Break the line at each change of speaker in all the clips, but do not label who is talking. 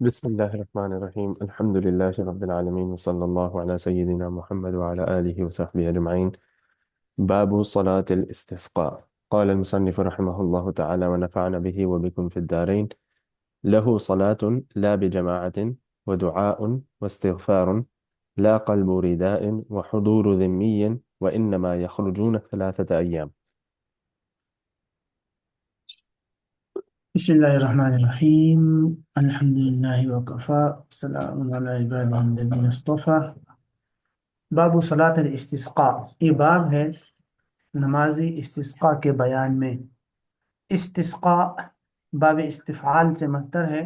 بسم الله الرحمن الرحيم الحمد لله رب العالمين وصلى الله على سيدنا محمد وعلى آله وصحبه أجمعين. باب صلاة الاستسقاء. قال المصنف رحمه الله تعالى ونفعنا به وبكم في الدارين. له صلاة لا بجماعة، ودعاء واستغفار، لا قلب رداء، وحضور ذمي، وإنما يخرجون 3 أيام.
بسم الله الرحمن الرحيم. الحمد لله وكفى، سلام على عباده الذين اصطفى. باب صلاة الاستسقاء، یہ باب ہے نمازی استسقاء کے بیان میں۔ استسقاء باب استفعال سے مصدر ہے،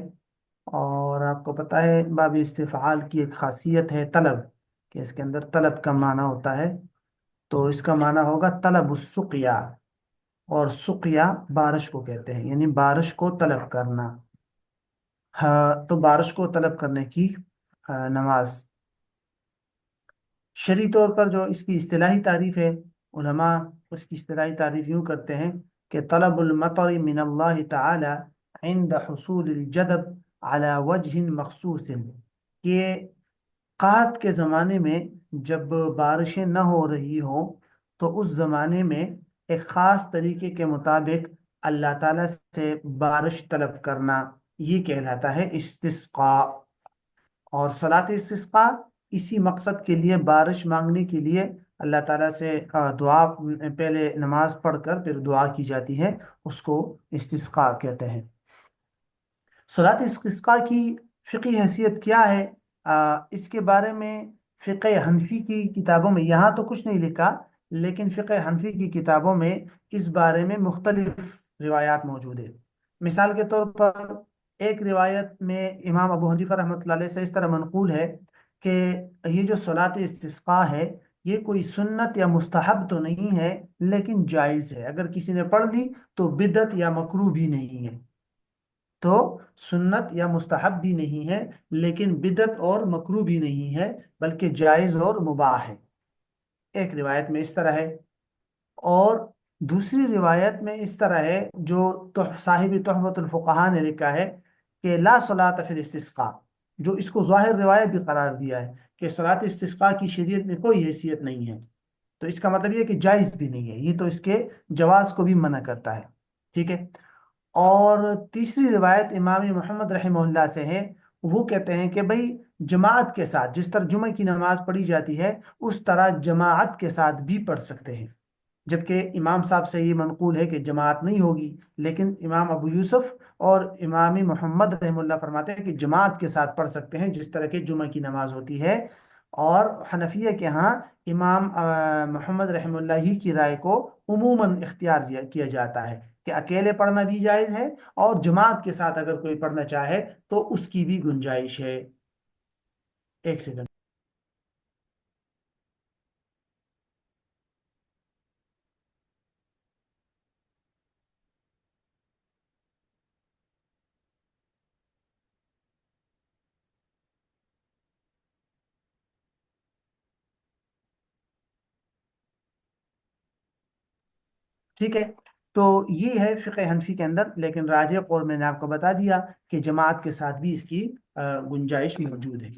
اور آپ کو پتہ ہے باب استفعال کی ایک خاصیت ہے طلب، کہ اس کے اندر طلب کا معنی ہوتا ہے۔ تو اس کا معنی ہوگا طلب السقیا، اور سقیا بارش کو کہتے ہیں، یعنی بارش کو طلب کرنا۔ ہاں، تو بارش کو طلب کرنے کی نماز۔ شرعی طور پر جو اس کی اصطلاحی تعریف ہے، علماء اس کی اصطلاحی تعریف یوں کرتے ہیں کہ طلب المطر من اللہ تعالی عند حصول الجدب على وجہ مخصوص، کہ قحط کے زمانے میں جب بارشیں نہ ہو رہی ہوں تو اس زمانے میں ایک خاص طریقے کے مطابق اللہ تعالیٰ سے بارش طلب کرنا، یہ کہلاتا ہے استسقاء۔ اور صلاۃ استسقاء اسی مقصد کے لیے، بارش مانگنے کے لیے اللہ تعالیٰ سے دعا، پہلے نماز پڑھ کر پھر دعا کی جاتی ہے، اس کو استسقاء کہتے ہیں۔ صلاۃ استسقاء کی فقہی حیثیت کیا ہے؟ اس کے بارے میں فقہ حنفی کی کتابوں میں، یہاں تو کچھ نہیں لکھا، لیکن فقہ حنفی کی کتابوں میں اس بارے میں مختلف روایات موجود ہیں۔ مثال کے طور پر ایک روایت میں امام ابو حنیفہ رحمۃ اللہ علیہ سے اس طرح منقول ہے کہ یہ جو صلاۃ استسقاء ہے، یہ کوئی سنت یا مستحب تو نہیں ہے، لیکن جائز ہے۔ اگر کسی نے پڑھ لی تو بدعت یا مکروہ بھی نہیں ہے، تو سنت یا مستحب بھی نہیں ہے، لیکن بدعت اور مکروہ بھی نہیں ہے، بلکہ جائز اور مباح ہے۔ ایک روایت میں اس طرح ہے، اور دوسری روایت میں اس طرح ہے جو صاحب تحفۃ الفقہاء نے لکھا ہے کہ لا صلاۃ فی الاستسقاء، جو اس کو ظاہر روایت بھی قرار دیا ہے کہ صلاۃ استسقاء کی شریعت میں کوئی حیثیت نہیں ہے۔ تو اس کا مطلب یہ کہ جائز بھی نہیں ہے، یہ تو اس کے جواز کو بھی منع کرتا ہے۔ ٹھیک ہے۔ اور تیسری روایت امام محمد رحمہ اللہ سے ہے، وہ کہتے ہیں کہ بھئی جماعت کے ساتھ، جس طرح جمعہ کی نماز پڑھی جاتی ہے اس طرح جماعت کے ساتھ بھی پڑھ سکتے ہیں، جبکہ امام صاحب سے یہ منقول ہے کہ جماعت نہیں ہوگی، لیکن امام ابو یوسف اور امام محمد رحمہ اللہ فرماتے ہیں کہ جماعت کے ساتھ پڑھ سکتے ہیں، جس طرح کہ جمعہ کی نماز ہوتی ہے۔ اور حنفیہ کے ہاں امام محمد رحمہ اللہ ہی کی رائے کو عموماً اختیار کیا جاتا ہے کہ اکیلے پڑھنا بھی جائز ہے، اور جماعت کے ساتھ اگر کوئی پڑھنا چاہے تو اس کی بھی گنجائش ہے۔ ایک سیکنڈ۔ ٹھیک ہے، تو یہ ہے فقہ حنفی کے اندر، لیکن راجح قول میں نے آپ کو بتا دیا کہ جماعت کے ساتھ بھی اس کی گنجائش موجود ہے۔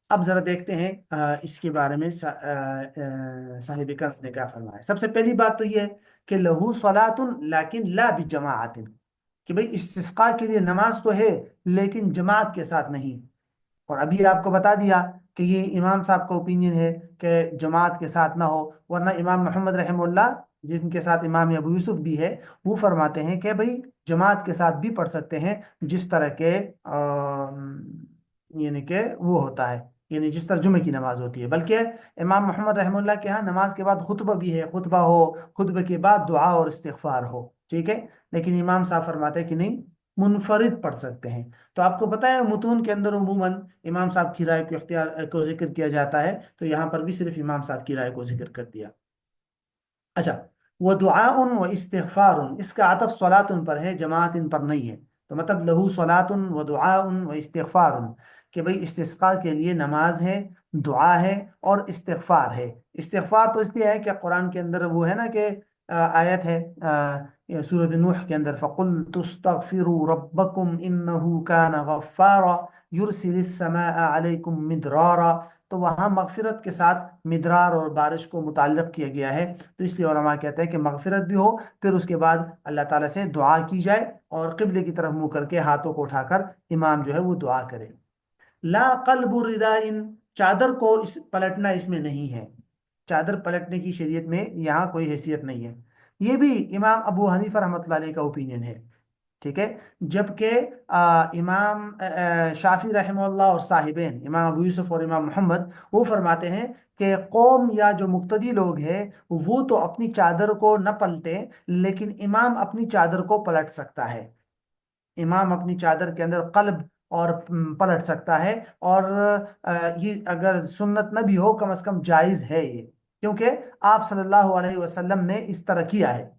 اب ذرا دیکھتے ہیں اس کے بارے میں صاحب کنز نے کیا فرمایا۔ سب سے پہلی بات تو یہ ہے کہ لہو صلاۃ لیکن لا بجماعت، کہ بھئی استسقاء کے لیے نماز تو ہے لیکن جماعت کے ساتھ نہیں۔ اور ابھی آپ کو بتا دیا کہ یہ امام صاحب کا اوپینین ہے کہ جماعت کے ساتھ نہ ہو، ورنہ امام محمد رحمہ اللہ، جن کے ساتھ امام ابو یوسف بھی ہے، وہ فرماتے ہیں کہ بھئی جماعت کے ساتھ بھی پڑھ سکتے ہیں، جس طرح کے یعنی کہ وہ ہوتا ہے، یعنی جس طرح جمعہ کی نماز ہوتی ہے۔ بلکہ امام محمد رحمہ اللہ کے ہاں نماز کے بعد خطبہ بھی ہے، خطبہ ہو، خطبہ کے بعد دعا اور استغفار ہو، ٹھیک ہے، لیکن امام صاحب فرماتے ہیں کہ نہیں، منفرد پڑھ سکتے ہیں۔ تو آپ کو پتہ ہے متون کے اندر عموماً امام صاحب کی رائے کو کو ذکر کیا جاتا ہے، تو یہاں پر بھی صرف امام صاحب کی رائے کو ذکر کر دیا۔ اچھا، وہ دعا و استغفار، اس کا عطف صلاۃ پر ہے، جماعت ان پر نہیں ہے، تو مطلب لہو صلاۃ و دعا و استغفار، کہ بھئی استسقاء کے لیے نماز ہے، دعا ہے اور استغفار ہے۔ استغفار تو اس لیے ہے کہ قرآن کے اندر وہ ہے نا کہ آیت ہے سورۃ نوح کے اندر، فَقُلْتُ اسْتَغْفِرُوا رَبَّكُمْ إِنَّهُ كَانَ غَفَّارًا يُرْسِلِ السَّمَاءَ عَلَيْكُمْ مِدْرَارًا، تو وہاں مغفرت کے ساتھ مدرار اور بارش کو متعلق کیا گیا ہے، تو اس لیے علماء کہتے ہیں کہ مغفرت بھی ہو، پھر اس کے بعد اللہ تعالیٰ سے دعا کی جائے اور قبلے کی طرف منہ کر کے ہاتھوں کو اٹھا کر امام جو ہے وہ دعا کرے۔ لا قلب ردائن، چادر کو پلٹنا اس میں نہیں ہے، چادر پلٹنے کی شریعت میں یہاں کوئی حیثیت نہیں ہے۔ یہ بھی امام ابو حنیفہ رحمۃ اللہ علیہ کا اوپینین ہے، ٹھیک ہے، جبکہ امام شافعی رحمہ اللہ اور صاحبین امام ابو یوسف اور امام محمد وہ فرماتے ہیں کہ قوم یا جو مقتدی لوگ ہیں وہ تو اپنی چادر کو نہ پلٹے، لیکن امام اپنی چادر کو پلٹ سکتا ہے، امام اپنی چادر کے اندر قلب اور پلٹ سکتا ہے، اور یہ اگر سنت نہ بھی ہو کم از کم جائز ہے یہ، کیونکہ آپ صلی اللہ علیہ وسلم نے اس طرح کیا ہے،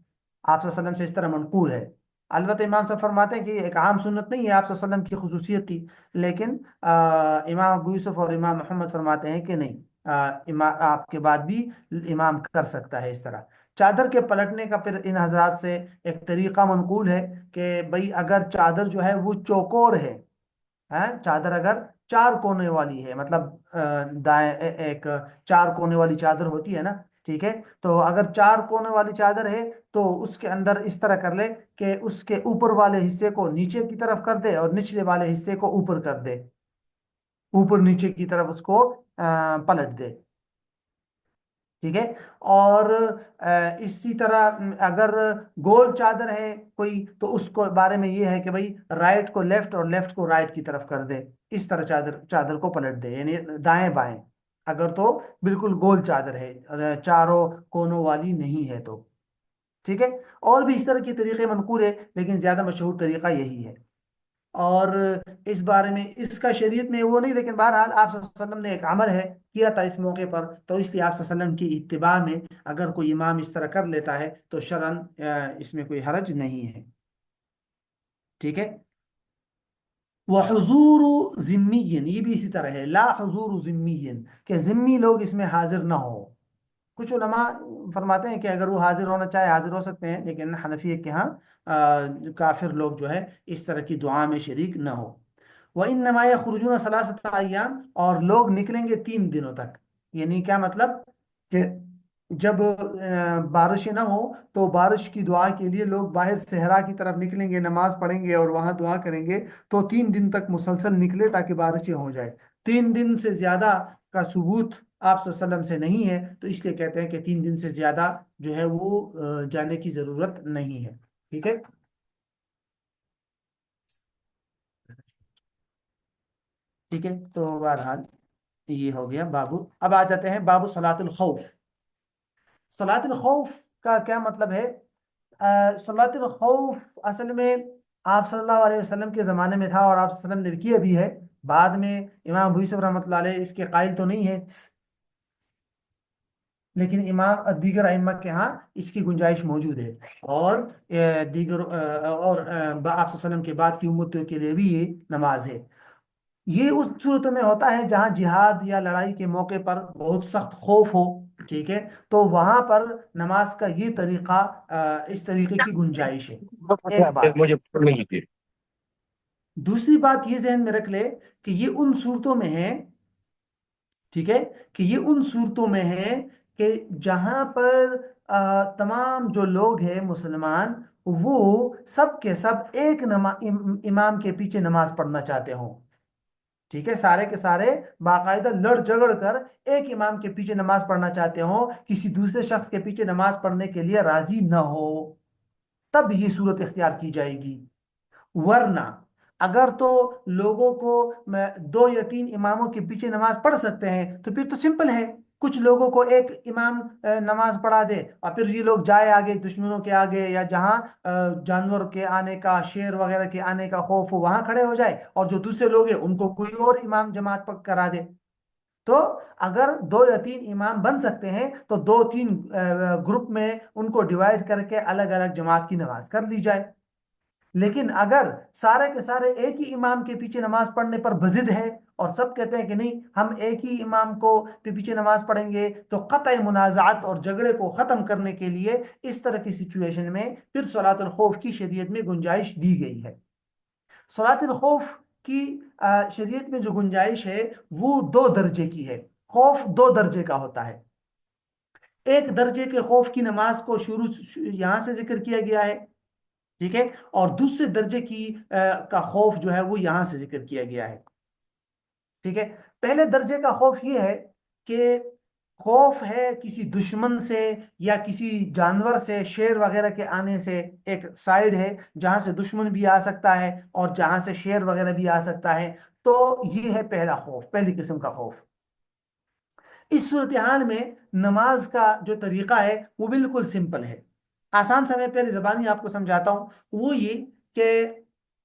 آپ صلی اللہ علیہ وسلم سے اس طرح منقول ہے۔ البتہ امام صاحب فرماتے ہیں کہ یہ ایک عام سنت نہیں ہے، آپ صلی اللہ علیہ وسلم کی خصوصیت تھی، لیکن امام ابو یوسف اور امام محمد فرماتے ہیں کہ نہیں، آپ کے بعد بھی امام کر سکتا ہے اس طرح۔ چادر کے پلٹنے کا پھر ان حضرات سے ایک طریقہ منقول ہے کہ بھئی اگر چادر جو ہے وہ چوکور ہے، چادر اگر چار کونے والی ہے، مطلب دائیں ایک چار کونے والی چادر ہوتی ہے نا، ٹھیک ہے، تو اگر چار کونے والی چادر ہے تو اس کے اندر اس طرح کر لے کہ اس کے اوپر والے حصے کو نیچے کی طرف کر دے اور نچلے والے حصے کو اوپر کر دے، اوپر نیچے کی طرف اس کو پلٹ دے، ٹھیک ہے۔ اور اسی طرح اگر گول چادر ہے کوئی تو اس کو بارے میں یہ ہے کہ بھائی رائٹ کو لیفٹ اور لیفٹ کو رائٹ کی طرف کر دے، اس طرح چادر کو پلٹ دے، یعنی دائیں بائیں، اگر تو بالکل گول چادر ہے، چاروں کونوں والی نہیں ہے تو، ٹھیک ہے۔ اور بھی اس طرح کے طریقے منقول ہے، لیکن زیادہ مشہور طریقہ یہی ہے، اور اس بارے میں اس کا شریعت میں وہ نہیں، لیکن بہرحال آپ صلی اللہ علیہ وسلم نے ایک عمل ہے کیا تھا اس موقع پر، تو اس لیے آپ صلی اللہ علیہ وسلم کی اتباع میں اگر کوئی امام اس طرح کر لیتا ہے تو شرعاً اس میں کوئی حرج نہیں ہے، ٹھیک ہے۔ وحضور ذمی، یہ بھی اسی طرح ہے، لا حضور ذمی، کہ ذمی لوگ اس میں حاضر نہ ہو۔ کچھ علماء فرماتے ہیں کہ اگر وہ حاضر ہونا چاہے حاضر ہو سکتے ہیں، لیکن حنفیہ کے ہاں کافر لوگ جو ہے اس طرح کی دعا میں شریک نہ ہو۔ وَإِنَّمَا يَخْرُجُونَ ثَلَاثَةَ أَيَّامٍ، اور لوگ نکلیں گے 3 دنوں تک، یعنی کیا مطلب کہ جب بارشیں نہ ہو تو بارش کی دعا کے لیے لوگ باہر صحرا کی طرف نکلیں گے، نماز پڑھیں گے اور وہاں دعا کریں گے، تو 3 دن تک مسلسل نکلے تاکہ بارشیں ہو جائے۔ 3 دن سے زیادہ کا ثبوت آپ صلی اللہ علیہ وسلم سے نہیں ہے، تو اس لیے کہتے ہیں کہ 3 دن سے زیادہ جو ہے وہ جانے کی ضرورت نہیں ہے، ٹھیک ہے، ٹھیک ہے۔ تو بہرحال یہ ہو گیا بابو، اب آ جاتے ہیں بابو صلاۃ الخوف۔ صلاۃ الخوف کا کیا مطلب ہے؟ صلاۃ الخوف اصل میں آپ صلی اللہ علیہ وسلم کے زمانے میں تھا، اور آپ صلی اللہ علیہ وسلم نے کیا بھی ہے، بعد میں امام ابو یوسف رحمۃ اللہ علیہ اس کے قائل تو نہیں ہے، لیکن امام دیگر ائمہ کے ہاں اس کی گنجائش موجود ہے، اور دیگر اور آپ صلی اللہ علیہ وسلم کے بعد کی امتوں کے لیے بھی یہ نماز ہے۔ یہ اس صورت میں ہوتا ہے جہاں جہاد یا لڑائی کے موقع پر بہت سخت خوف ہو، ٹھیک ہے، تو وہاں پر نماز کا یہ طریقہ اس طریقے کی گنجائش ہے، ایک بات۔
مجھے پڑھنے دیجیے۔
دوسری بات یہ ذہن میں رکھ لے کہ یہ ان صورتوں میں ہے، ٹھیک ہے، کہ یہ ان صورتوں میں ہے کہ جہاں پر تمام جو لوگ ہیں مسلمان وہ سب کے سب ایک امام کے پیچھے نماز پڑھنا چاہتے ہوں، ٹھیک ہے، سارے کے سارے باقاعدہ لڑ جھگڑ کر ایک امام کے پیچھے نماز پڑھنا چاہتے ہوں، کسی دوسرے شخص کے پیچھے نماز پڑھنے کے لیے راضی نہ ہو، تب یہ صورت اختیار کی جائے گی۔ ورنہ اگر تو لوگوں کو 2 یا 3 اماموں کے پیچھے نماز پڑھ سکتے ہیں تو پھر تو سمپل ہے، کچھ لوگوں کو ایک امام نماز پڑھا دے، اور پھر یہ لوگ جائے آگے دشمنوں کے آگے، یا جہاں جانور کے آنے کا، شیر وغیرہ کے آنے کا خوف ہو وہاں کھڑے ہو جائے، اور جو دوسرے لوگ ہیں ان کو کوئی اور امام جماعت پر کرا دے۔ تو اگر 2 یا 3 امام بن سکتے ہیں تو 2 3 گروپ میں ان کو ڈیوائڈ کر کے الگ الگ جماعت کی نماز کر لی جائے، لیکن اگر سارے کے سارے ایک ہی امام کے پیچھے نماز پڑھنے پر بضد ہے اور سب کہتے ہیں کہ نہیں ہم ایک ہی امام کو پیچھے نماز پڑھیں گے، تو قطع منازعات اور جھگڑے کو ختم کرنے کے لیے اس طرح کی سچویشن میں پھر صلاۃ الخوف کی شریعت میں گنجائش دی گئی ہے۔ صلاۃ الخوف کی شریعت میں جو گنجائش ہے وہ 2 درجے کی ہے۔ خوف 2 درجے کا ہوتا ہے۔ ایک درجے کے خوف کی نماز کو یہاں سے ذکر کیا گیا ہے، ٹھیک ہے، اور دوسرے درجے کی کا خوف جو ہے وہ یہاں سے ذکر کیا گیا ہے، ٹھیک ہے۔ پہلے درجے کا خوف یہ ہے کہ خوف ہے کسی دشمن سے یا کسی جانور سے، شیر وغیرہ کے آنے سے۔ ایک سائیڈ ہے جہاں سے دشمن بھی آ سکتا ہے اور جہاں سے شیر وغیرہ بھی آ سکتا ہے، تو یہ ہے پہلا خوف، پہلی قسم کا خوف۔ اس صورتحال میں نماز کا جو طریقہ ہے وہ بالکل سمپل ہے، آسان سا۔ میں پہلے زبانی آپ کو سمجھاتا ہوں، وہ یہ کہ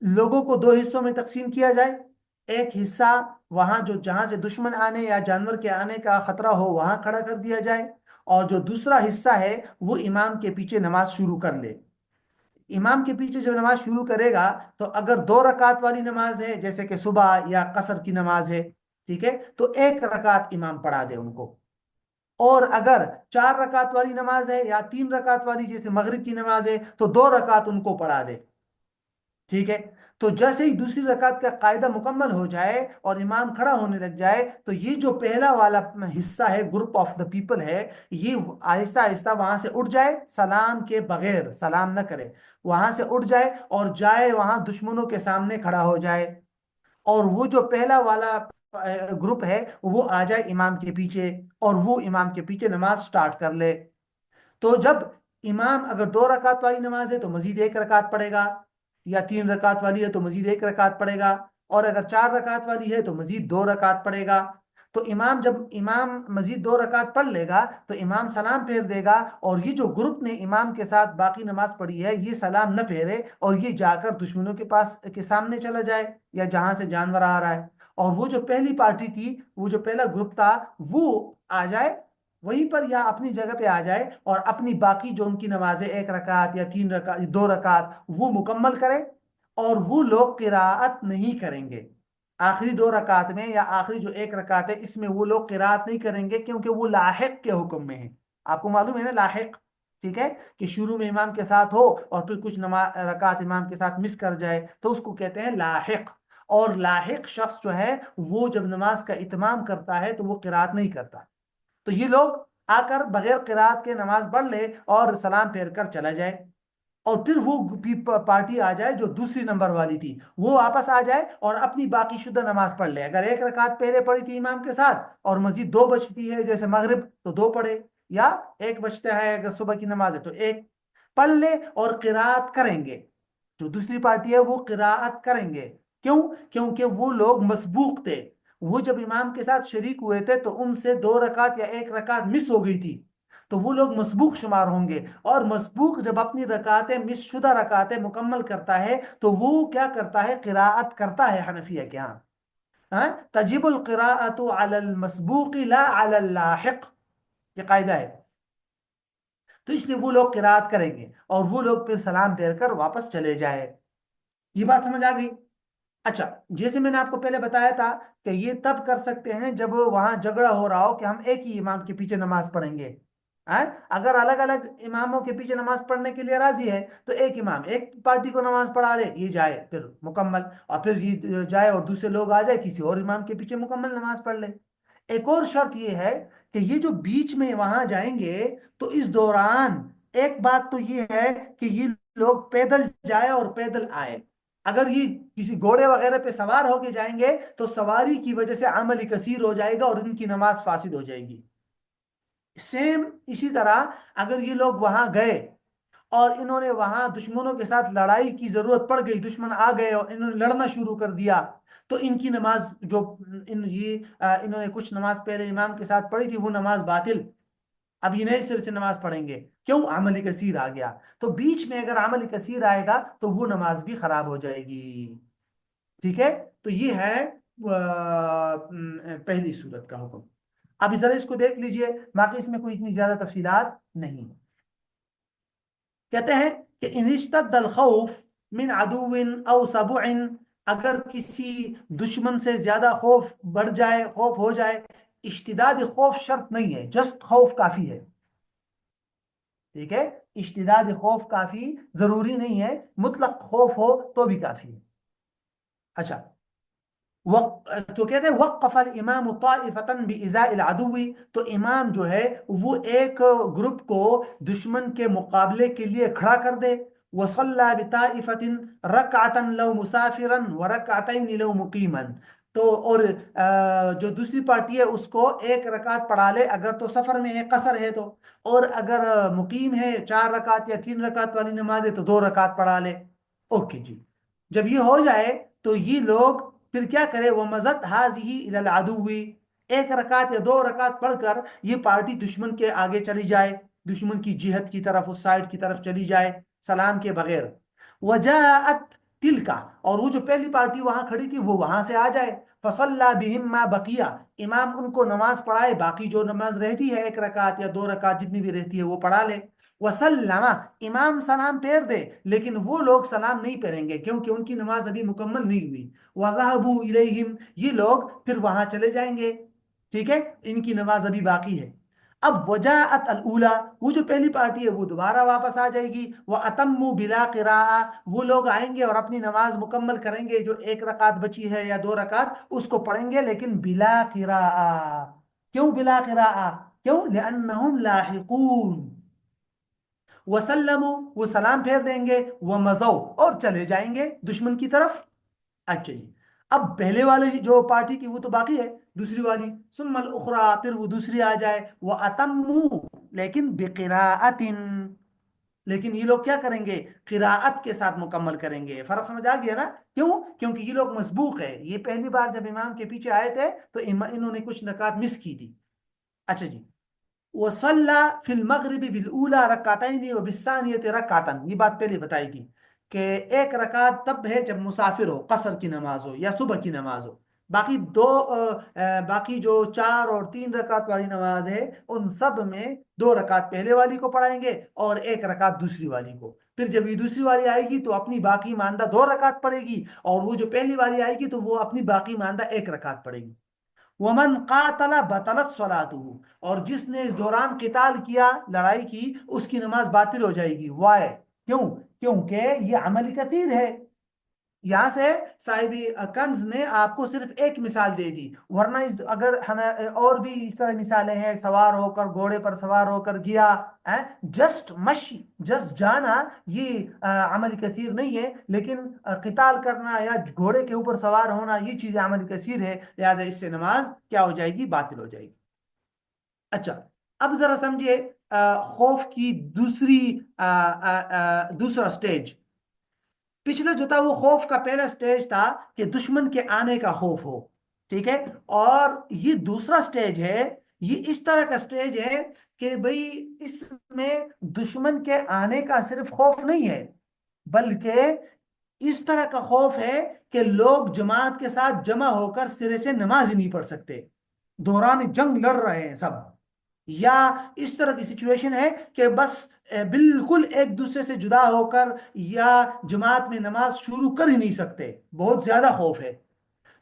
لوگوں کو 2 حصوں میں تقسیم کیا جائے۔ ایک حصہ وہاں جہاں سے دشمن آنے یا جانور کے آنے کا خطرہ ہو وہاں کھڑا کر دیا جائے، اور جو دوسرا حصہ ہے وہ امام کے پیچھے نماز شروع کر لے۔ امام کے پیچھے جب نماز شروع کرے گا تو اگر 2 رکعت والی نماز ہے، جیسے کہ صبح یا قصر کی نماز ہے، ٹھیک ہے، تو 1 رکعت امام پڑھا دے ان کو۔ اور اگر 4 رکعت والی نماز ہے یا 3 رکعت والی جیسے مغرب کی نماز ہے تو 2 رکعت ان کو پڑھا دے، ٹھیک ہے۔ تو جیسے ہی دوسری رکعت کا قاعدہ مکمل ہو جائے اور امام کھڑا ہونے لگ جائے تو یہ جو پہلا والا حصہ ہے، گروپ آف دا پیپل ہے، یہ آہستہ آہستہ وہاں سے اٹھ جائے، سلام کے بغیر، سلام نہ کرے، وہاں سے اٹھ جائے اور جائے وہاں دشمنوں کے سامنے کھڑا ہو جائے، اور وہ جو پہلا والا گروپ ہے وہ آ جائے امام کے پیچھے اور وہ امام کے پیچھے نماز سٹارٹ کر لے۔ تو جب امام اگر 2 رکعت والی نماز ہے تو مزید 1 رکعت پڑھے گا، یا 3 رکعت والی ہے تو مزید 1 رکعت پڑھے گا، اور اگر 4 رکعت والی ہے تو مزید 2 رکعت پڑھے گا۔ تو جب امام مزید 2 رکعت پڑھ لے گا تو امام سلام پھیر دے گا، اور یہ جو گروپ نے امام کے ساتھ باقی نماز پڑھی ہے یہ سلام نہ پھیرے اور یہ جا کر دشمنوں کے سامنے چلا جائے یا جہاں سے جانور آ رہا ہے، اور وہ جو پہلی پارٹی تھی، وہ جو پہلا گروپ تھا، وہ آ جائے وہیں پر یا اپنی جگہ پہ آ جائے اور اپنی باقی جو ان کی نمازیں 1 رکعت یا 3 رکعت 2 رکعت وہ مکمل کرے، اور وہ لوگ قراءت نہیں کریں گے آخری 2 رکعت میں، یا آخری جو 1 رکعت ہے اس میں وہ لوگ قراءت نہیں کریں گے، کیونکہ وہ لاحق کے حکم میں ہیں۔ آپ کو معلوم ہے نا لاحق، ٹھیک ہے، کہ شروع میں امام کے ساتھ ہو اور پھر کچھ رکعت امام کے ساتھ مس کر جائے تو اس کو کہتے ہیں لاحق۔ اور لاحق شخص جو ہے وہ جب نماز کا اتمام کرتا ہے تو وہ قراءت نہیں کرتا، تو یہ لوگ آ کر بغیر قراءت کے نماز پڑھ لے اور سلام پھیر کر چلا جائے، اور پھر وہ پارٹی آ جائے جو دوسری نمبر والی تھی، وہ واپس آ جائے اور اپنی باقی شدہ نماز پڑھ لے۔ اگر 1 رکعت پہلے پڑھی تھی امام کے ساتھ اور مزید 2 بچتی ہے جیسے مغرب تو 2 پڑھے، یا 1 بچتا ہے اگر صبح کی نماز ہے تو 1 پڑھ لے اور قراءت کریں گے۔ جو دوسری پارٹی ہے وہ قراءت کریں گے، کیوں؟ کیونکہ وہ لوگ مسبوق تھے، وہ جب امام کے ساتھ شریک ہوئے تھے تو ان سے 2 رکعت یا 1 رکعت مس ہو گئی تھی، تو وہ لوگ مسبوق شمار ہوں گے، اور مسبوق جب اپنی رکعتیں مس شدہ رکعتیں مکمل کرتا ہے تو وہ کیا کرتا ہے؟ قراءت کرتا ہے حنفیہ کے ہاں، تجب القراءت علی المسبوق لا علی اللاحق، یہ قاعدہ ہے۔ تو اس لیے وہ لوگ قراءت کریں گے اور وہ لوگ پھر سلام پھیر کر واپس چلے جائے۔ یہ بات سمجھ آ گئی؟ اچھا، جیسے میں نے آپ کو پہلے بتایا تھا کہ یہ تب کر سکتے ہیں جب وہاں جھگڑا ہو رہا ہو کہ ہم ایک ہی امام کے پیچھے نماز پڑھیں گے۔ اگر الگ الگ اماموں کے پیچھے نماز پڑھنے کے لیے راضی ہے تو ایک امام ایک پارٹی کو نماز پڑھا لے، یہ جائے پھر مکمل، اور پھر یہ جائے اور دوسرے لوگ آ جائے کسی اور امام کے پیچھے مکمل نماز پڑھ لے۔ ایک اور شرط یہ ہے کہ یہ جو بیچ میں وہاں جائیں گے تو اس دوران ایک بات تو یہ ہے کہ یہ لوگ پیدل جائے اور پیدل آئے۔ اگر یہ کسی گھوڑے وغیرہ پہ سوار ہو کے جائیں گے تو سواری کی وجہ سے عمل کثیر ہو جائے گا اور ان کی نماز فاسد ہو جائے گی۔ سیم اسی طرح اگر یہ لوگ وہاں گئے اور انہوں نے وہاں دشمنوں کے ساتھ لڑائی کی ضرورت پڑ گئی، دشمن آ گئے اور انہوں نے لڑنا شروع کر دیا، تو ان کی نماز جو انہوں نے کچھ نماز پہلے امام کے ساتھ پڑھی تھی وہ نماز باطل، اب یہ نئے سر سے نماز پڑھیں گے، کیوں؟ عمل کثیر آ گیا۔ تو بیچ میں اگر عمل کثیر آئے گا تو وہ نماز بھی خراب ہو جائے گی، ٹھیک ہے۔ تو یہ ہے پہلی صورت کا حکم۔ اب ذرا اس کو دیکھ لیجئے، باقی اس میں کوئی اتنی زیادہ تفصیلات نہیں۔ کہتے ہیں کہ ان اشتد الخوف من عدوٍ او سبع، اگر کسی دشمن سے زیادہ خوف بڑھ جائے، خوف ہو جائے، اشتداد خوف شرط نہیں ہے، جسٹ خوف کافی ہے، ٹھیک ہے، اشتداد خوف کافی ضروری نہیں ہے، مطلق خوف ہو تو بھی کافی ہے۔ اچھا، تو کہتے ہیں وقف الامام طائفة بإزاء العدو، تو امام جو ہے وہ ایک گروپ کو دشمن کے مقابلے کے لیے کھڑا کر دے، وصلى بطائفة ركعة لو مسافرا وركعتين لو مقيما، تو اور جو دوسری پارٹی ہے اس کو ایک رکعت پڑھا لے اگر تو سفر میں ہے، قصر ہے تو، اور اگر مقیم ہے 4 رکعت یا 3 رکعت والی نماز ہے تو 2 رکعت پڑھا لے۔ اوکے جی، جب یہ ہو جائے تو یہ لوگ پھر کیا کرے، وَمَزَتْ هَذِهِ إِلَى الْعَدُوِّ، 1 رکعت یا 2 رکعت پڑھ کر یہ پارٹی دشمن کے آگے چلی جائے، دشمن کی جہت کی طرف، اس سائڈ کی طرف چلی جائے سلام کے بغیر۔ وَجَاءَتْ تِلْكَ، اور وہ جو پہلی پارٹی وہاں کھڑی تھی وہ وہاں سے آ جائے، فَصَلَّى بِهِمْ مَا بَقِيَ، امام ان کو نماز پڑھائے، باقی جو نماز رہتی ہے 1 رکعت یا 2 رکعت جتنی بھی رہتی ہے وہ پڑھا لے۔ وسلم، امام سلام پھیر دے، لیکن وہ لوگ سلام نہیں پھیریں گے کیونکہ ان کی نماز ابھی مکمل نہیں ہوئی۔ وذهبوا الیہم، یہ لوگ پھر وہاں چلے جائیں گے، ٹھیک ہے، ان کی نماز ابھی باقی ہے۔ اب وجاءت الاولی، وہ جو پہلی پارٹی ہے وہ دوبارہ واپس آ جائے گی، واتموا بلا قراءہ، وہ لوگ آئیں گے اور اپنی نماز مکمل کریں گے، جو 1 رکعت بچی ہے یا 2 رکعت اس کو پڑھیں گے، لیکن بلا قراءہ۔ کیوں بلا قراءہ؟ کیوں؟ لانہم لاحقون، وسلموا، وہ سلام پھیر دیں گے، ومضوا، اور چلے جائیں گے دشمن کی طرف۔ اچھا جی، اب پہلے والی جو پارٹی تھی وہ تو باقی ہے، دوسری والی، ثم الاخرى، پھر وہ دوسری آ جائے، واتموا، لیکن بقراءۃ، لیکن یہ لوگ کیا کریں گے، قراءت کے ساتھ مکمل کریں گے۔ فرق سمجھ آ گیا نا؟ کیوں؟ کیونکہ یہ لوگ مسبوق ہے، یہ پہلی بار جب امام کے پیچھے آئے تھے تو انہوں نے کچھ رکعت مس کی تھی۔ اچھا جی، وصلى في المغرب بالأولى ركعتين وبالثانية ركعة، یہ بات پہلے بتائی تھی کہ 1 رکعت تب ہے جب مسافر ہو، قصر کی نماز ہو یا صبح کی نماز ہو، باقی باقی جو 4 اور 3 رکعت والی نماز ہے ان سب میں 2 رکعت پہلے والی کو پڑھائیں گے اور 1 رکعت دوسری والی کو، پھر جب یہ دوسری والی آئے گی تو اپنی باقی ماندہ 2 رکعت پڑھے گی، اور وہ جو پہلی والی آئے گی تو وہ اپنی باقی ماندہ 1 رکعت پڑھے گی۔ ومن قاتل بطلت صلاته، اور جس نے اس دوران قتال کیا، لڑائی کی، اس کی نماز باطل ہو جائے گی۔ وائے؟ کیوں؟ کیونکہ یہ عمل کثیر ہے۔ یہاں سے صاحب کنز نے آپ کو صرف ایک مثال دے دی، ورنہ اگر اور بھی اس طرح مثالیں ہیں، سوار ہو کر، گھوڑے پر سوار ہو کر گیا، جسٹ مشی، جسٹ جانا، یہ عمل کثیر نہیں ہے، لیکن قتال کرنا یا گھوڑے کے اوپر سوار ہونا یہ چیزیں عمل کثیر ہے، لہٰذا اس سے نماز کیا ہو جائے گی؟ باطل ہو جائے گی۔ اچھا، اب ذرا سمجھیے خوف کی دوسرا سٹیج۔ پچھلا جو تھا وہ خوف کا پہلا سٹیج تھا کہ دشمن کے آنے کا خوف ہو، ٹھیک ہے، اور یہ دوسرا سٹیج ہے، یہ اس طرح کا سٹیج ہے کہ بھئی اس میں دشمن کے آنے کا صرف خوف نہیں ہے، بلکہ اس طرح کا خوف ہے کہ لوگ جماعت کے ساتھ جمع ہو کر سرے سے نماز ہی نہیں پڑھ سکتے، دوران جنگ لڑ رہے ہیں سب، یا اس طرح کی سچویشن ہے کہ بس بالکل ایک دوسرے سے جدا ہو کر یا جماعت میں نماز شروع کر ہی نہیں سکتے، بہت زیادہ خوف ہے۔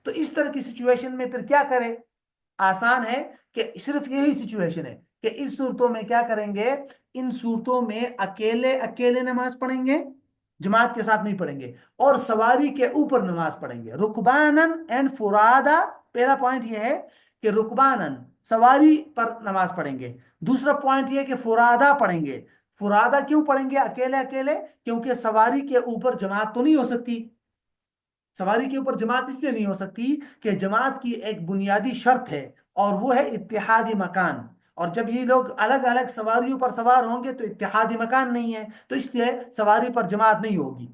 تو اس طرح کی سچویشن میں پھر کیا کرے؟ آسان ہے کہ صرف یہی سچویشن ہے کہ اس صورتوں میں کیا کریں گے، ان صورتوں میں اکیلے اکیلے نماز پڑھیں گے، جماعت کے ساتھ نہیں پڑھیں گے، اور سواری کے اوپر نماز پڑھیں گے، رکبانن اینڈ فرادا۔ پہلا پوائنٹ یہ ہے کہ رکبانن، سواری پر نماز پڑھیں گے، دوسرا پوائنٹ یہ کہ فرادا پڑھیں گے۔ فرادا کیوں پڑھیں گے اکیلے اکیلے؟ کیونکہ سواری کے اوپر جماعت تو نہیں ہو سکتی، سواری کے اوپر جماعت اس لیے نہیں ہو سکتی کہ جماعت کی ایک بنیادی شرط ہے اور وہ ہے اتحادی مکان، اور جب یہ لوگ الگ الگ سواریوں پر سوار ہوں گے تو اتحادی مکان نہیں ہے، تو اس لیے سواری پر جماعت نہیں ہوگی۔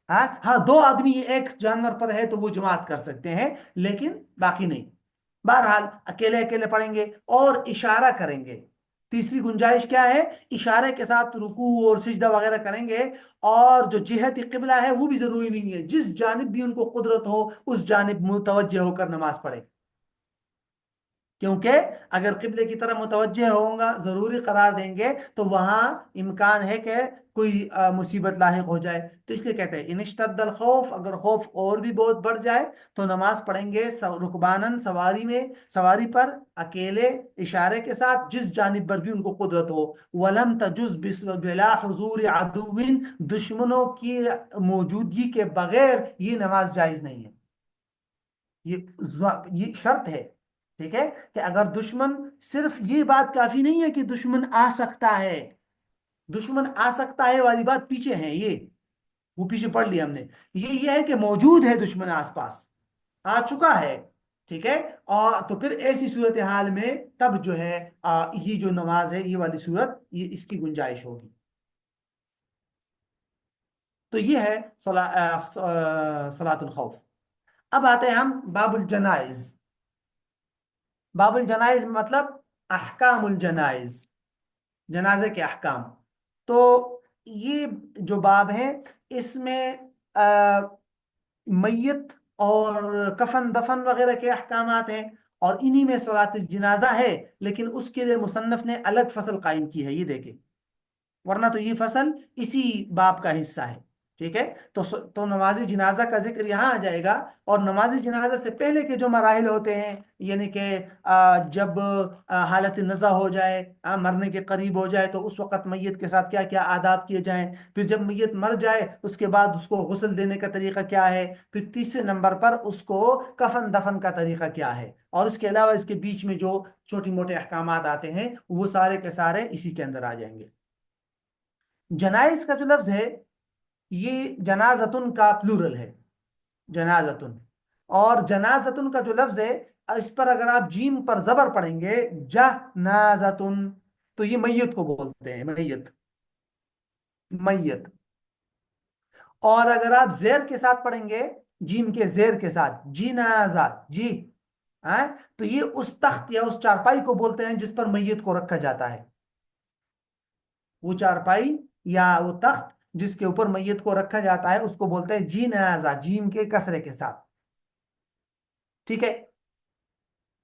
ہاں 2 آدمی ایک جانور پر ہے تو وہ جماعت کر سکتے ہیں، لیکن باقی نہیں۔ بہرحال اکیلے اکیلے پڑھیں گے اور اشارہ کریں گے۔ تیسری گنجائش کیا ہے؟ اشارے کے ساتھ رکوع اور سجدہ وغیرہ کریں گے، اور جو جہت قبلہ ہے وہ بھی ضروری نہیں ہے، جس جانب بھی ان کو قدرت ہو اس جانب متوجہ ہو کر نماز پڑھے۔ کیونکہ اگر قبلے کی طرف متوجہ ہوں گا، ضروری قرار دیں گے، تو وہاں امکان ہے کہ کوئی مصیبت لاحق ہو جائے، تو اس لیے کہتے ہیں ان اشتد الخوف، اگر خوف اور بھی بہت بڑھ جائے تو نماز پڑھیں گے رکبانن، سواری میں، سواری پر، اکیلے، اشارے کے ساتھ، جس جانب پر بھی ان کو قدرت ہو۔ ولم تجز بلا حضور عدو، دشمنوں کی موجودگی کے بغیر یہ نماز جائز نہیں ہے، یہ شرط ہے، ٹھیک ہے، کہ اگر دشمن، صرف یہ بات کافی نہیں ہے کہ دشمن آ سکتا ہے، دشمن آ سکتا ہے والی بات پیچھے ہے، یہ وہ پیچھے پڑھ لیا ہم نے، یہ ہے کہ موجود ہے دشمن آس پاس، آ چکا ہے، ٹھیک ہے، اور تو پھر ایسی صورتحال میں تب جو ہے یہ جو نماز ہے، یہ والی صورت، یہ اس کی گنجائش ہوگی۔ تو یہ ہے صلاۃ الخوف۔ اب آتے ہیں ہم باب الجنائز۔ باب الجنائز مطلب احکام الجنائز، جنازے کے احکام۔ تو یہ جو باب ہے، اس میں میت اور کفن دفن وغیرہ کے احکامات ہیں، اور انہی میں صلاۃ الجنازہ ہے، لیکن اس کے لیے مصنف نے الگ فصل قائم کی ہے، یہ دیکھیں، ورنہ تو یہ فصل اسی باب کا حصہ ہے، ٹھیک ہے، تو نماز جنازہ کا ذکر یہاں آ جائے گا، اور نماز جنازہ سے پہلے کے جو مراحل ہوتے ہیں، یعنی کہ جب حالت نزع ہو جائے، مرنے کے قریب ہو جائے، تو اس وقت میت کے ساتھ کیا کیا آداب کیے جائیں، پھر جب میت مر جائے اس کے بعد اس کو غسل دینے کا طریقہ کیا ہے، پھر تیسرے نمبر پر اس کو کفن دفن کا طریقہ کیا ہے، اور اس کے علاوہ اس کے بیچ میں جو چھوٹی موٹے احکامات آتے ہیں وہ سارے کے سارے اسی کے اندر آ جائیں گے۔ جنائز کا جو لفظ ہے، یہ جنازتن کا پلورل ہے، جنازتن، اور جنازتن کا جو لفظ ہے، اس پر اگر آپ جیم پر زبر پڑھیں گے، جنازتن، تو یہ میت کو بولتے ہیں، میت، میت، اور اگر آپ زیر کے ساتھ پڑھیں گے، جیم کے زیر کے ساتھ، جنازہ، جی، تو یہ اس تخت یا اس چارپائی کو بولتے ہیں جس پر میت کو رکھا جاتا ہے، وہ چارپائی یا وہ تخت جس کے اوپر میت کو رکھا جاتا ہے اس کو بولتے ہیں جنازہ، جیم کے کسرے کے ساتھ، ٹھیک ہے۔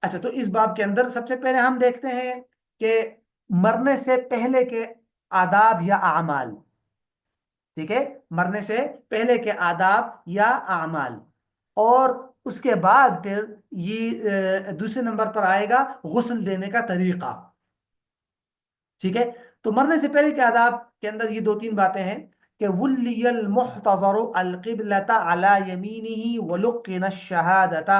اچھا، تو اس باب کے اندر سب سے پہلے ہم دیکھتے ہیں کہ مرنے سے پہلے کے آداب یا اعمال، ٹھیک ہے، مرنے سے پہلے کے آداب یا اعمال، اور اس کے بعد پھر یہ دوسرے نمبر پر آئے گا غسل دینے کا طریقہ، ٹھیک ہے۔ تو مرنے سے پہلے کے آداب کے اندر یہ دو تین باتیں ہیں کہ ولی المحتضر القبلۃ علی یمینہ ولقن الشہادۃ،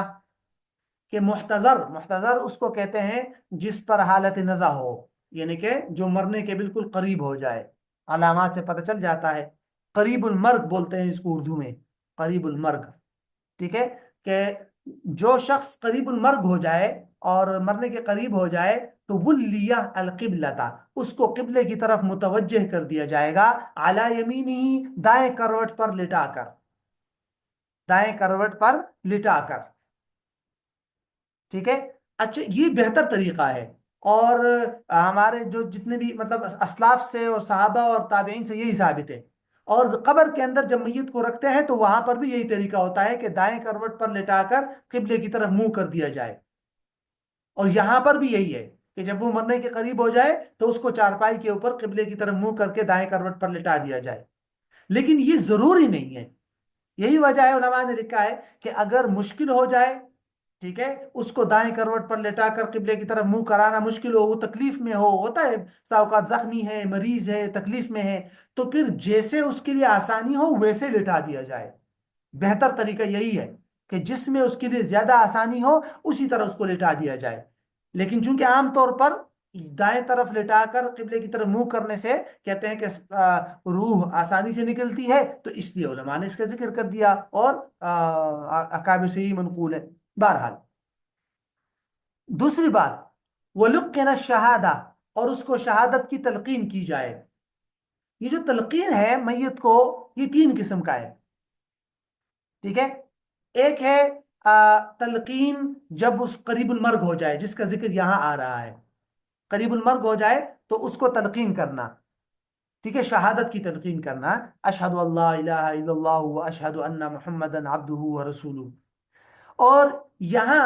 کہ محتضر، محتضر اس کو کہتے ہیں جس پر حالت نزع ہو، یعنی کہ جو مرنے کے بالکل قریب ہو جائے، علامات سے پتہ چل جاتا ہے، قریب المرگ بولتے ہیں اس کو اردو میں، قریب المرگ، ٹھیک ہے، کہ جو شخص قریب المرگ ہو جائے اور مرنے کے قریب ہو جائے تو ولیہ القبلۃ، اس کو قبلے کی طرف متوجہ کر دیا جائے گا، علی یمینہ، دائیں کروٹ پر لٹا کر، دائیں کروٹ پر لٹا کر، ٹھیک ہے۔ اچھا، یہ بہتر طریقہ ہے، اور ہمارے جو جتنے بھی مطلب اسلاف سے اور صحابہ اور تابعین سے یہی ثابت ہے، اور قبر کے اندر جب میت کو رکھتے ہیں تو وہاں پر بھی یہی طریقہ ہوتا ہے کہ دائیں کروٹ پر لٹا کر قبلے کی طرف منہ کر دیا جائے، اور یہاں پر بھی یہی ہے کہ جب وہ مرنے کے قریب ہو جائے تو اس کو چارپائی کے اوپر قبلے کی طرف منہ کر کے دائیں کروٹ پر لٹا دیا جائے، لیکن یہ ضروری نہیں ہے، یہی وجہ ہے علماء نے لکھا ہے کہ اگر مشکل ہو جائے، ٹھیک ہے، اس کو دائیں کروٹ پر لٹا کر قبلے کی طرف منہ کرانا مشکل ہو، وہ تکلیف میں ہو، ہوتا ہے بعض اوقات زخمی ہے، مریض ہے، تکلیف میں ہے، تو پھر جیسے اس کے لیے آسانی ہو ویسے لٹا دیا جائے، بہتر طریقہ یہی ہے کہ جس میں اس کے لیے زیادہ آسانی ہو اسی طرح اس کو لٹا دیا جائے، لیکن چونکہ عام طور پر دائیں طرف لٹا کر قبلے کی طرف منہ کرنے سے کہتے ہیں کہ روح آسانی سے نکلتی ہے، تو اس لیے علماء نے اس کا ذکر کر دیا، اور اکابر سے ہی منقول ہے۔ بہرحال، دوسری بات، وَلُقِّنَ الشَّهَادَةَ، اور اس کو شہادت کی تلقین کی جائے۔ یہ جو تلقین ہے میت کو، یہ تین قسم کا ہے، ٹھیک ہے۔ ایک ہے تلقین جب اس قریب المرگ ہو جائے، جس کا ذکر یہاں آ رہا ہے، قریب المرگ ہو جائے تو اس کو تلقین کرنا، ٹھیک ہے، شہادت کی تلقین کرنا، اشہد اللہ الہ الا اللہ و اشہد ان محمدا عبدہ و رسولہ۔ اور یہاں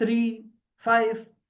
3 5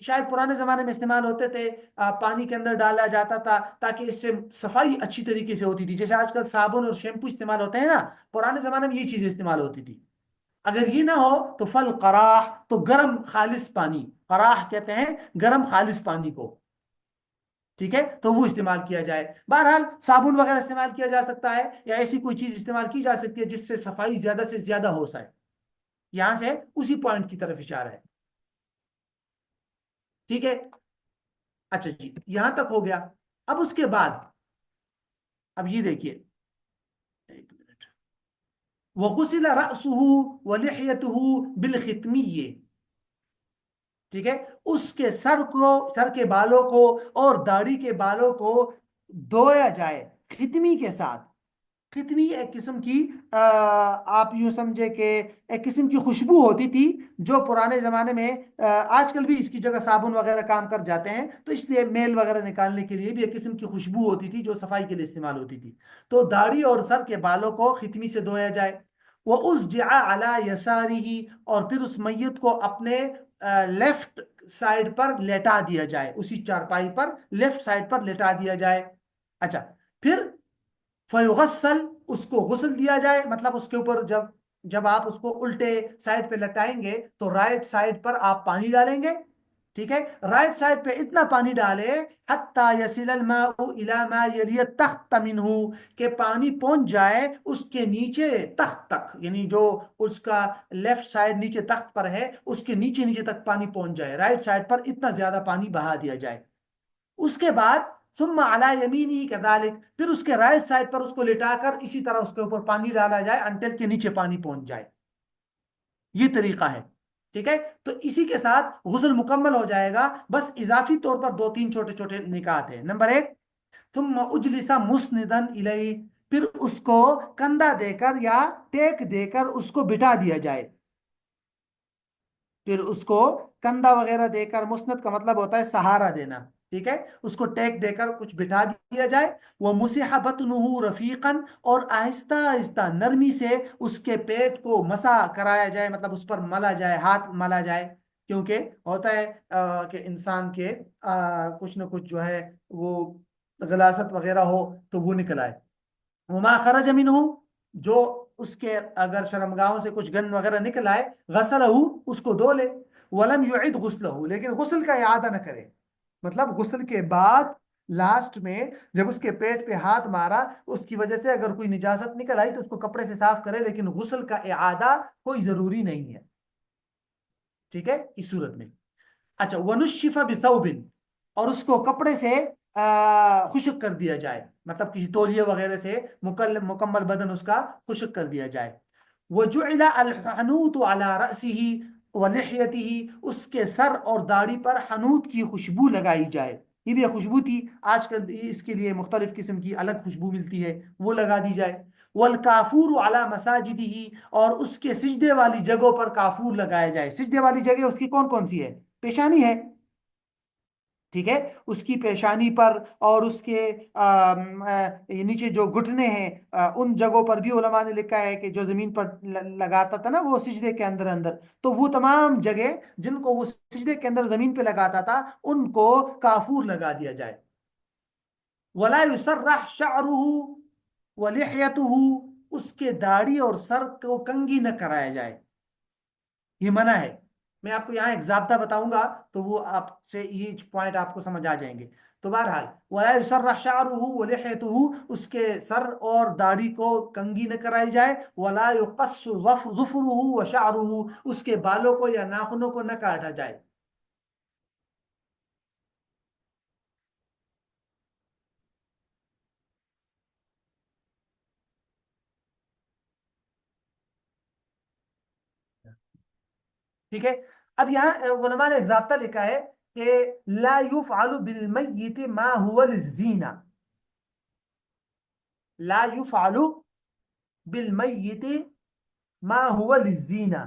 شاید پرانے زمانے میں استعمال ہوتے تھے، پانی کے اندر ڈالا جاتا تھا تاکہ اس سے صفائی اچھی طریقے سے ہوتی تھی، جیسے آج کل صابن اور شیمپو استعمال ہوتے ہیں نا، پرانے زمانے میں یہ چیزیں استعمال ہوتی تھی۔ اگر یہ نہ ہو تو فل قراح، تو گرم خالص پانی، قراح کہتے ہیں گرم خالص پانی کو، ٹھیک ہے، تو وہ استعمال کیا جائے۔ بہرحال صابن وغیرہ استعمال کیا جا سکتا ہے، یا ایسی کوئی چیز استعمال کی جا سکتی ہے جس سے صفائی زیادہ سے زیادہ ہو سکے۔ یہاں سے اسی پوائنٹ کی طرف اشارہ ہے، ٹھیک ہے۔ اچھا جی، یہاں تک ہو گیا۔ اب اس کے بعد اب یہ دیکھیے، ایک منٹ، وغسل رأسه ولحيته بالختمیہ، ٹھیک ہے، اس کے سر کو، سر کے بالوں کو اور داڑھی کے بالوں کو دھویا جائے ختمی کے ساتھ۔ ختمی ایک قسم کی آپ یوں سمجھے کہ ایک قسم کی خوشبو ہوتی تھی جو پرانے زمانے میں، آج کل بھی اس کی جگہ صابن وغیرہ کام کر جاتے ہیں، تو اس لیے میل وغیرہ نکالنے کے لیے بھی ایک قسم کی خوشبو ہوتی تھی جو صفائی کے لیے استعمال ہوتی تھی۔ تو داڑھی اور سر کے بالوں کو ختمی سے دھویا جائے۔ وہ اس جا علی یساری، اور پھر اس میت کو اپنے لیفٹ سائڈ پر لیٹا دیا جائے، اسی چارپائی پر لیفٹ سائڈ پر لیٹا دیا جائے۔ اچھا، پھر فیغسل، اس کو غسل دیا جائے، مطلب اس کے اوپر جب آپ اس کو الٹے سائڈ پہ لٹائیں گے تو رائٹ سائڈ پر آپ پانی ڈالیں گے، ٹھیک ہے، رائٹ سائڈ پہ اتنا پانی ڈالے حتی یصل الماء الی ما یلی التخت منہ، کہ پانی پہنچ جائے اس کے نیچے تخت تک، یعنی جو اس کا لیفٹ سائڈ نیچے تخت پر ہے اس کے نیچے نیچے تک پانی پہنچ جائے، رائٹ سائڈ پر اتنا زیادہ پانی بہا دیا جائے۔ اس کے بعد ثم علی یمینی کذالک، پھر اس کے رائٹ سائڈ پر اس کو لٹا کر اسی طرح اس کے اوپر پانی ڈالا جائے انٹل کے نیچے پانی پہنچ جائے۔ یہ طریقہ ہے، ٹھیک ہے۔ تو اسی کے ساتھ غسل مکمل ہو جائے گا، بس اضافی طور پر دو تین چھوٹے چھوٹے نکات ہیں۔ نمبر ایک، ثم اجلس مسندا الیہ، پھر اس کو کندھا دے کر یا ٹیک دے کر اس کو بٹھا دیا جائے، پھر اس کو کندھا وغیرہ دے کر، مسند کا مطلب ہوتا ہے سہارا دینا، ٹھیک ہے، اس کو ٹیک دے کر کچھ بٹھا دیا جائے۔ وہ مسح بطنہ رفیقا، اور آہستہ آہستہ نرمی سے اس کے پیٹ کو مسا کرایا جائے، مطلب اس پر ملا جائے، ہاتھ ملا جائے، کیونکہ ہوتا ہے کہ انسان کے کچھ نہ کچھ جو ہے وہ غلاظت وغیرہ ہو تو وہ نکل آئے۔ وما خرج منہ، جو اس کے اگر شرمگاہوں سے کچھ گند وغیرہ نکل آئے، غسلہ، اس کو دھو لے، ولم یعد غسلہ، لیکن غسل کا اعادہ نہ کرے، مطلب غسل کے بعد لاسٹ میں جب اس کے پیٹ پہ ہاتھ مارا اس کی وجہ سے اگر کوئی نجاست نکل آئی تو اس کو کپڑے سے صاف کرے، لیکن غسل کا اعادہ کوئی ضروری نہیں ہے، ٹھیک ہے، اس صورت میں۔ اچھا، ونشف بثوب، اور اس کو کپڑے سے خشک کر دیا جائے، مطلب کسی تولیے وغیرہ سے مکمل بدن اس کا خشک کر دیا جائے۔ وجعل الحنوط على رأسه ولحيته، اس کے سر اور داڑھی پر حنوط کی خوشبو لگائی جائے، یہ بھی ایک خوشبو تھی، آج کل اس کے لیے مختلف قسم کی الگ خوشبو ملتی ہے، وہ لگا دی جائے۔ والکافور علی مساجدہ، اور اس کے سجدے والی جگہوں پر کافور لگایا جائے۔ سجدے والی جگہ اس کی کون کون سی ہے؟ پیشانی ہے، ٹھیک ہے، اس کی پیشانی پر اور اس کے نیچے جو گھٹنے ہیں ان جگہوں پر بھی علماء نے لکھا ہے کہ جو زمین پر لگاتا تھا نا وہ سجدے کے اندر اندر، تو وہ تمام جگہ جن کو وہ سجدے کے اندر زمین پہ لگاتا تھا ان کو کافور لگا دیا جائے۔ ولا يسرح شعره ولحيته، اس کے داڑھی اور سر کو کنگھی نہ کرایا جائے، یہ منع ہے۔ میں آپ کو یہاں ایک ضابطہ بتاؤں گا تو وہ آپ سے یہ پوائنٹ آپ کو سمجھ آ جائیں گے۔ تو بہرحال ولا يسرح شعره ولحيته، اس کے سر اور داڑھی کو کنگھی نہ کرائی جائے۔ ولا يقص ظفره وشعره، اس کے بالوں کو یا ناخنوں کو نہ کاٹا جائے۔ ٹھیک ہے، اب یہاں علماء نے ایک ضابطہ لکھا ہے کہ لا يفعل بالمیت ما هو للزینہ، لا يفعل بالمیت ما هو للزینہ،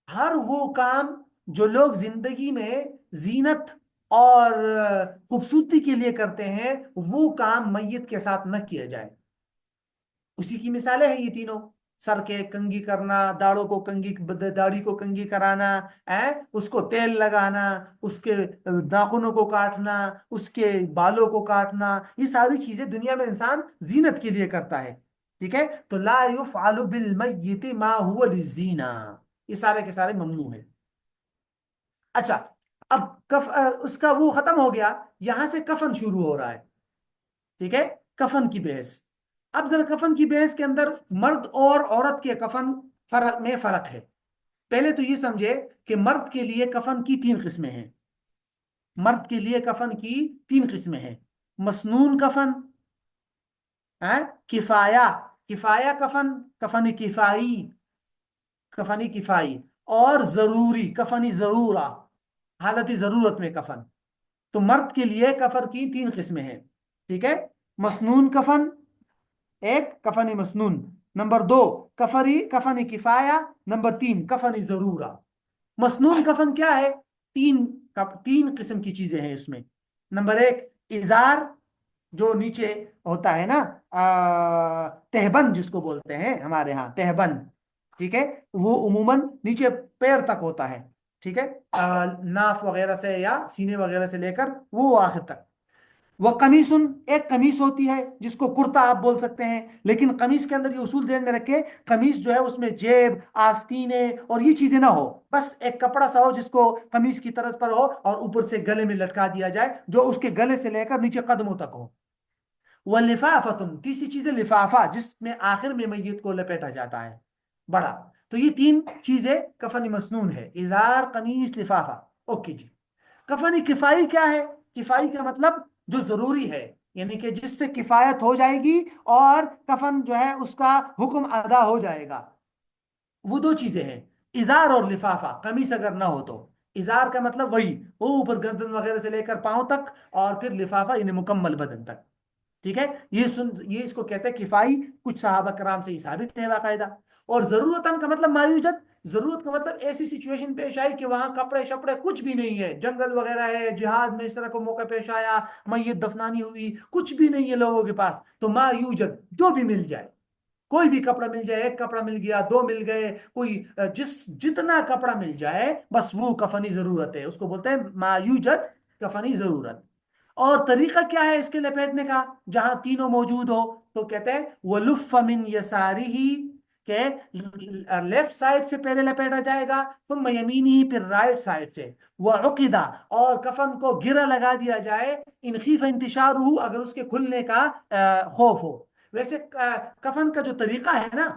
ہر وہ کام جو لوگ زندگی میں زینت اور خوبصورتی کے لیے کرتے ہیں وہ کام میت کے ساتھ نہ کیا جائے۔ اسی کی مثالیں ہیں یہ تینوں، سر کے کنگھی کرنا، داڑھوں کو کنگھی، داڑھی کو کنگھی کرانا، اس کو تیل لگانا، اس کے ناخنوں کو کاٹنا، اس کے بالوں کو کاٹنا، یہ ساری چیزیں دنیا میں انسان زینت کے لیے کرتا ہے، ٹھیک ہے؟ تو لا يفعل بالمیت ما هو للزینہ، یہ سارے کے سارے ممنوع ہے۔ اچھا، اب اس کا وہ ختم ہو گیا، یہاں سے کفن شروع ہو رہا ہے، ٹھیک ہے؟ کفن کی بحث۔ اب ذرا کفن کی بحث کے اندر مرد اور عورت کے کفن میں فرق ہے۔ پہلے تو یہ سمجھے کہ مرد کے لیے کفن کی 3 قسمیں ہیں۔ مرد کے لیے کفن کی 3 قسمیں ہیں: مسنون کفن، کفایہ، کفایہ کفن، کفن کفائی، کفنی کفائی، اور ضروری، کفنی ضرورہ، حالت ضرورت میں کفن۔ تو مرد کے لیے کفن کی 3 قسمیں ہیں، ٹھیک ہے؟ مسنون کفن ایک، کفنی مسنون نمبر 2، کفنی کفایہ نمبر 3، کفنی ضرورہ۔ مسنون کفن کیا ہے؟ 3 قسم کی چیزیں ہیں اس میں۔ نمبر 1، ازار، جو نیچے ہوتا ہے نا، تہبند جس کو بولتے ہیں ہمارے ہاں، تہبند، ٹھیک ہے؟ وہ عموماً نیچے پیر تک ہوتا ہے، ٹھیک ہے؟ ناف وغیرہ سے یا سینے وغیرہ سے لے کر وہ آخر تک۔ وہ قمیصن، ایک قمیص ہوتی ہے جس کو کرتا آپ بول سکتے ہیں، لیکن قمیص کے اندر یہ اصول ذہن میں رکھے، قمیص جو ہے اس میں جیب، آستینے اور یہ چیزیں نہ ہو، بس ایک کپڑا سا ہو جس کو قمیص کی طرز پر ہو اور اوپر سے گلے میں لٹکا دیا جائے، جو اس کے گلے سے لے کر نیچے قدموں تک ہو۔ وہ لفافتن، تیسری چیز ہے لفافہ، جس میں آخر میں میت کو لپیٹا جاتا ہے، بڑا۔ تو یہ 3 چیزیں کفن مسنون ہے: ازار، قمیص، لفافہ۔ اوکے جی۔ کفن کفائی کیا ہے؟ کفائی کا مطلب جو ضروری ہے، یعنی کہ جس سے کفایت ہو جائے گی اور کفن جو ہے اس کا حکم ادا ہو جائے گا، وہ 2 چیزیں ہیں: ازار اور لفافہ۔ قمیص اگر نہ ہو تو ازار کا مطلب وہی، وہ اوپر گردن وغیرہ سے لے کر پاؤں تک، اور پھر لفافہ یعنی مکمل بدن تک، ٹھیک ہے؟ یہ اس کو کہتے ہیں کفائی، کچھ صحابہ کرام سے یہ ثابت ہے باقاعدہ۔ اور ضرورتاً کا مطلب مایوجت، ضرورت کا مطلب ایسی سچویشن پیش آئی کہ وہاں کپڑے شپڑے کچھ بھی نہیں ہے، جنگل وغیرہ ہے، جہاد میں اس طرح کو موقع پیش آیا، میت دفنانی ہوئی، کچھ بھی نہیں ہے لوگوں کے پاس، تو ما یوجد، جو بھی مل جائے، کوئی بھی کپڑا مل جائے، 1 کپڑا مل گیا، 2 مل گئے، کوئی جتنا کپڑا مل جائے بس وہ کفنی ضرورت ہے، اس کو بولتے ہیں ما یوجد، کفنی ضرورت۔ اور طریقہ کیا ہے اس کے لپیٹنے کا جہاں تینوں موجود ہو؟ تو کہتے ہیں وَلُفَّ مِن يَسَارِهِ، کہ لیفٹ سائڈ سے پہلے لپیٹا جائے گا، ثم یمینی، پھر رائٹ سائڈ سے، وعقدہ، اور کفن کو گرہ لگا دیا جائے، ان خیف انتشارہ، اگر اس کے کھلنے کا خوف ہو۔ ویسے کفن کا جو طریقہ ہے نا،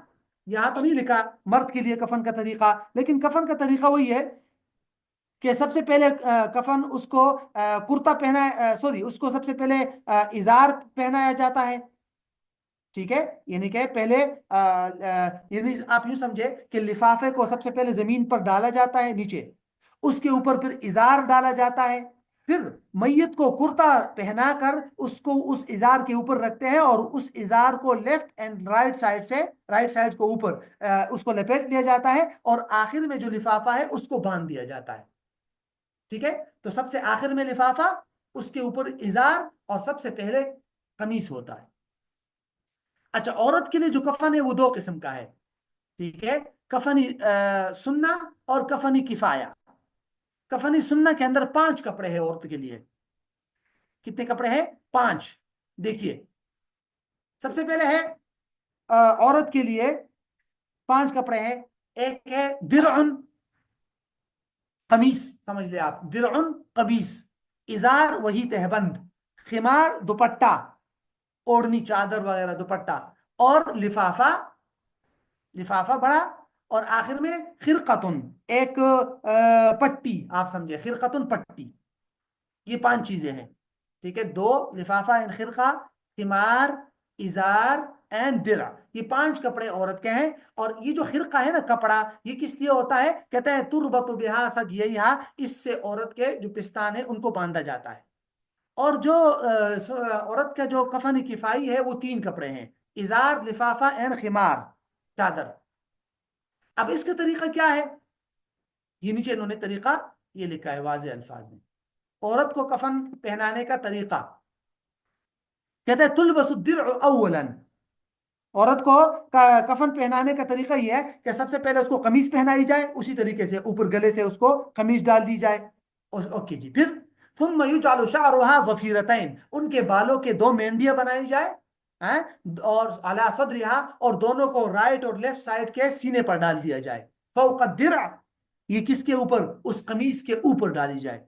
یہاں تو نہیں لکھا مرد کے لیے کفن کا طریقہ، لیکن کفن کا طریقہ وہی ہے کہ سب سے پہلے کفن اس کو کرتا پہنا، سوری، اس کو سب سے پہلے ازار پہنایا جاتا ہے، ٹھیک ہے؟ یعنی کہ پہلے یعنی آپ یوں سمجھے کہ لفافے کو سب سے پہلے زمین پر ڈالا جاتا ہے نیچے، اس کے اوپر پھر ازار ڈالا جاتا ہے، پھر میت کو کرتا پہنا کر اس کو اس ازار کے اوپر رکھتے ہیں، اور اس ازار کو لیفٹ اینڈ رائٹ سائڈ سے، رائٹ سائڈ کو اوپر اس کو لپیٹ لیا جاتا ہے، اور آخر میں جو لفافہ ہے اس کو باندھ دیا جاتا ہے، ٹھیک ہے؟ تو سب سے آخر میں لفافہ، اس کے اوپر ازار، اور سب سے پہلے قمیص ہوتا ہے۔ اچھا، عورت کے لیے جو کفن ہے وہ 2 قسم کا ہے، ٹھیک ہے؟ کفنی سنہ اور کفنی کفایہ۔ کفنی سنہ کے اندر 5 کپڑے ہیں عورت کے لیے۔ کتنے کپڑے ہیں؟ 5۔ دیکھیے، سب سے پہلے ہے عورت کے لیے 5 کپڑے ہیں۔ ایک ہے درعن، قمیص سمجھ لے آپ، درعن قمیص، ازار وہی تہبند، خمار دوپٹہ، اوڑھنی چادر وغیرہ دوپٹہ، اور لفافہ، لفافہ بڑا، اور آخر میں خرقتن، ایک پٹی، آپ سمجھے، خرقتن پٹی۔ یہ 5 چیزیں ہیں، ٹھیک ہے؟ 2 لفافہ اینڈ خرقہ، خمار، ازار اینڈ درع، یہ 5 کپڑے عورت کے ہیں۔ اور یہ جو خرقہ ہے نا، کپڑا، یہ کس لیے ہوتا ہے؟ کہتے ہیں تربط بہا ثدییہا، اس سے عورت کے جو پستان ہیں ان کو باندھا جاتا ہے۔ اور جو عورت کا جو کفن کفائی ہے وہ 3 کپڑے ہیں: ازار، لفافہ اینڈ خمار، چادر۔ اب اس کا طریقہ کیا ہے؟ یہ نیچے انہوں نے طریقہ یہ لکھا ہے واضح الفاظ میں، عورت کو کفن پہنانے کا طریقہ۔ کہتے ہیں تلبس الدرع اولا، عورت کو کفن پہنانے کا طریقہ یہ ہے کہ سب سے پہلے اس کو قمیص پہنائی جائے، اسی طریقے سے اوپر گلے سے اس کو قمیص ڈال دی جائے. اوکے جی. پھر ثم يجعل شعرها ظفيرتين، ان کے بالوں کے دو مینڈیاں بنائی جائے، ہیں، اور على صدرها، اور دونوں کو رائٹ اور لیفٹ سائڈ کے سینے پر ڈال دیا جائے. فوق الدرع، یہ کس کے اوپر؟ اس قمیص کے اوپر ڈالی جائے.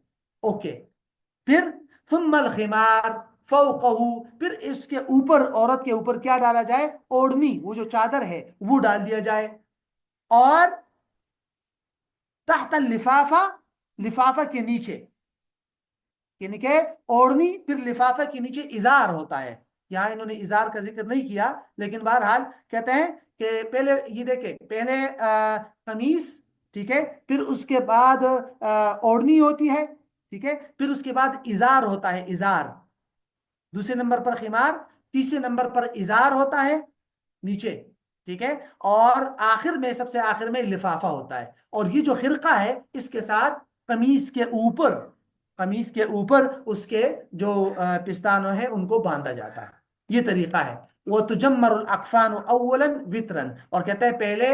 اوکے. پھر ثم الخمار فوقہ، پھر اس کے اوپر، عورت کے اوپر کیا ڈالا جائے؟ اوڑھنی، وہ جو چادر ہے وہ ڈال دیا جائے. اور تحت اللفافہ، لفافہ کے نیچے، یعنی کہ اوڑھنی پھر لفافہ کے نیچے ازار ہوتا ہے. یہاں انہوں نے ازار کا ذکر نہیں کیا، لیکن بہرحال کہتے ہیں کہ پہلے یہ دیکھیں، پہلے قمیص، ٹھیک ہے، پھر اس کے بعد اوڑھنی ہوتی ہے، ٹھیک ہے، پھر اس کے بعد ازار ہوتا ہے، ازار. دوسرے نمبر پر خمار، تیسرے نمبر پر ازار ہوتا ہے نیچے، ٹھیک ہے، اور آخر میں، سب سے آخر میں لفافہ ہوتا ہے. اور یہ جو خرقہ ہے اس کے ساتھ قمیص کے اوپر، قمیص کے اوپر اس کے جو پستانوں ہیں ان کو باندھا جاتا ہے. یہ طریقہ ہے. وَتُجَمَّرُ الْأَكْفَانُ أَوَّلًا وِتْرًا، اور کہتے ہیں پہلے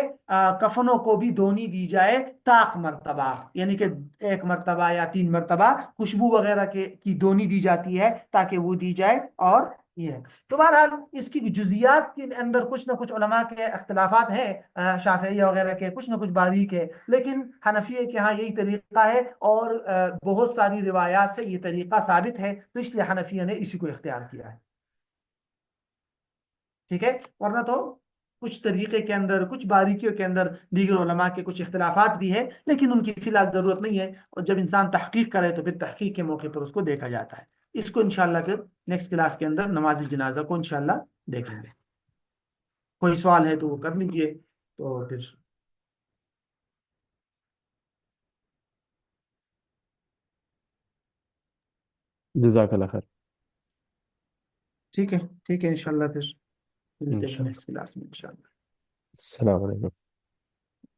کفنوں کو بھی دھونی دی جائے طاق مرتبہ، یعنی کہ ایک مرتبہ یا 3 مرتبہ خوشبو وغیرہ کی دھونی دی جاتی ہے تاکہ وہ دی جائے. اور یہ ہے. تو بہرحال اس کی جزیات کے اندر کچھ نہ کچھ علماء کے اختلافات ہیں، شافعیہ وغیرہ کے کچھ نہ کچھ باریک ہے، لیکن حنفیہ کے ہاں یہی طریقہ ہے، اور بہت ساری روایات سے یہ طریقہ ثابت ہے، تو اس لیے حنفیہ نے اسی کو اختیار کیا ہے. ٹھیک ہے. ورنہ تو کچھ طریقے کے اندر، کچھ باریکیوں کے اندر دیگر علماء کے کچھ اختلافات بھی ہیں، لیکن ان کی فی الحال ضرورت نہیں ہے. اور جب انسان تحقیق کرے تو پھر تحقیق کے موقع پر اس کو دیکھا جاتا ہے. اس کو انشاءاللہ پھر نیکسٹ کلاس کے اندر نماز جنازہ کو انشاءاللہ دیکھیں گے. کوئی سوال ہے تو وہ کر لیجئے. تو پھر
جزاک اللہ خیر.
ٹھیک ہے. ٹھیک ہے انشاءاللہ پھر ملتے ہیں
انشاءاللہ.
نیکسٹ کلاس میں انشاءاللہ.
السلام علیکم.